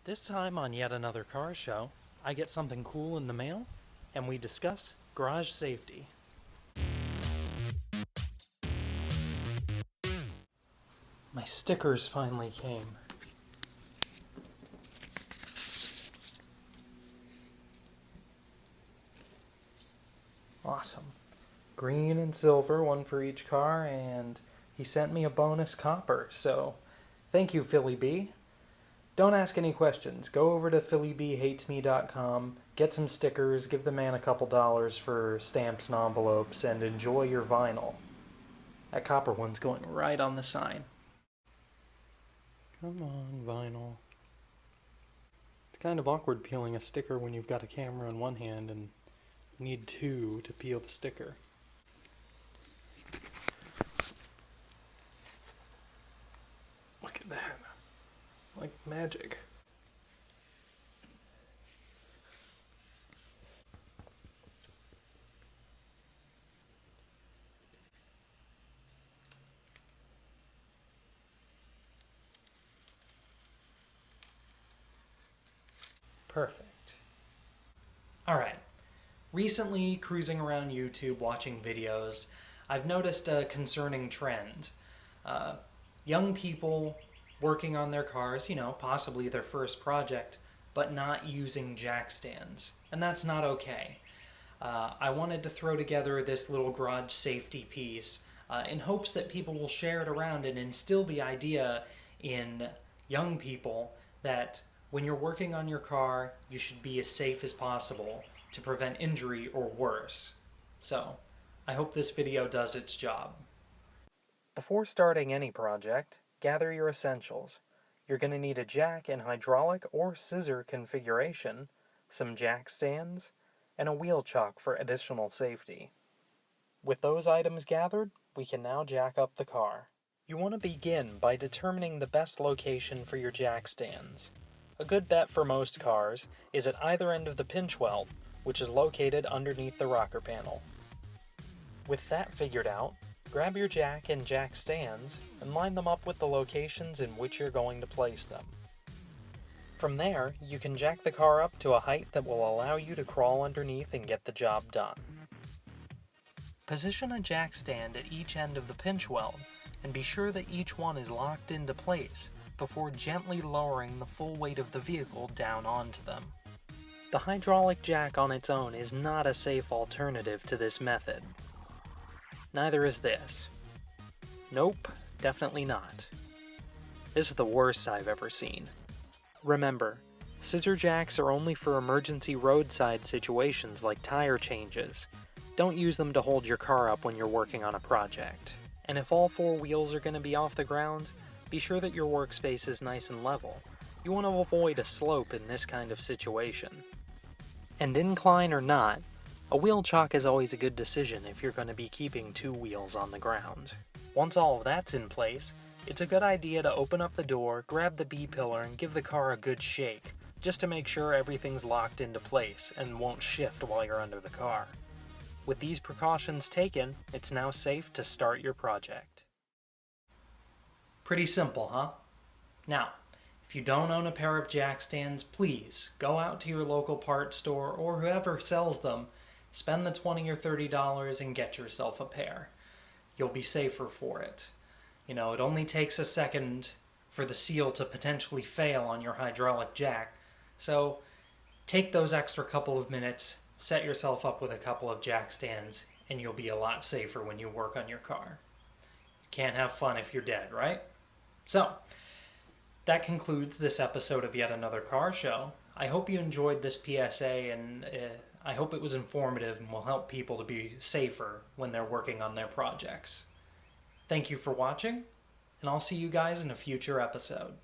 This time on yet another car show, I get something cool in the mail, and we discuss garage safety. My stickers finally came. Awesome. Green and silver, one for each car, and he sent me a bonus copper, so thank you, Philly B. Don't ask any questions. Go over to phillybhatesme.com, get some stickers, give the man a couple dollars for stamps and envelopes, and enjoy your vinyl. That copper one's going right on the sign. Come on, vinyl. It's kind of awkward peeling a sticker when you've got a camera in one hand and need two to peel the sticker. Look at that. Like magic. Perfect. Alright. Recently, cruising around YouTube watching videos, I've noticed a concerning trend. Young people working on their cars, possibly their first project, but not using jack stands. And that's not okay. I wanted to throw together this little garage safety piece in hopes that people will share it around and instill the idea in young people that when you're working on your car, you should be as safe as possible to prevent injury or worse. So, I hope this video does its job. Before starting any project, gather your essentials. You're going to need a jack in hydraulic or scissor configuration, some jack stands, and a wheel chock for additional safety. With those items gathered, we can now jack up the car. You want to begin by determining the best location for your jack stands. A good bet for most cars is at either end of the pinch weld, which is located underneath the rocker panel. With that figured out, grab your jack and jack stands and line them up with the locations in which you're going to place them. From there, you can jack the car up to a height that will allow you to crawl underneath and get the job done. Position a jack stand at each end of the pinch weld and be sure that each one is locked into place before gently lowering the full weight of the vehicle down onto them. The hydraulic jack on its own is not a safe alternative to this method. Neither is this. Nope, definitely not. This is the worst I've ever seen. Remember, scissor jacks are only for emergency roadside situations like tire changes. Don't use them to hold your car up when you're working on a project. And if all four wheels are going to be off the ground, be sure that your workspace is nice and level. You want to avoid a slope in this kind of situation. And incline or not, a wheel chock is always a good decision if you're going to be keeping two wheels on the ground. Once all of that's in place, it's a good idea to open up the door, grab the B-pillar, and give the car a good shake, just to make sure everything's locked into place and won't shift while you're under the car. With these precautions taken, it's now safe to start your project. Pretty simple, huh? Now, if you don't own a pair of jack stands, please go out to your local parts store or whoever sells them, spend the $20 or $30 and get yourself a pair. You'll be safer for it. It only takes a second for the seal to potentially fail on your hydraulic jack, so take those extra couple of minutes, set yourself up with a couple of jack stands, and you'll be a lot safer when you work on your car. You can't have fun if you're dead, right? So, that concludes this episode of Yet Another Car Show. I hope you enjoyed this PSA, and I hope it was informative and will help people to be safer when they're working on their projects. Thank you for watching, and I'll see you guys in a future episode.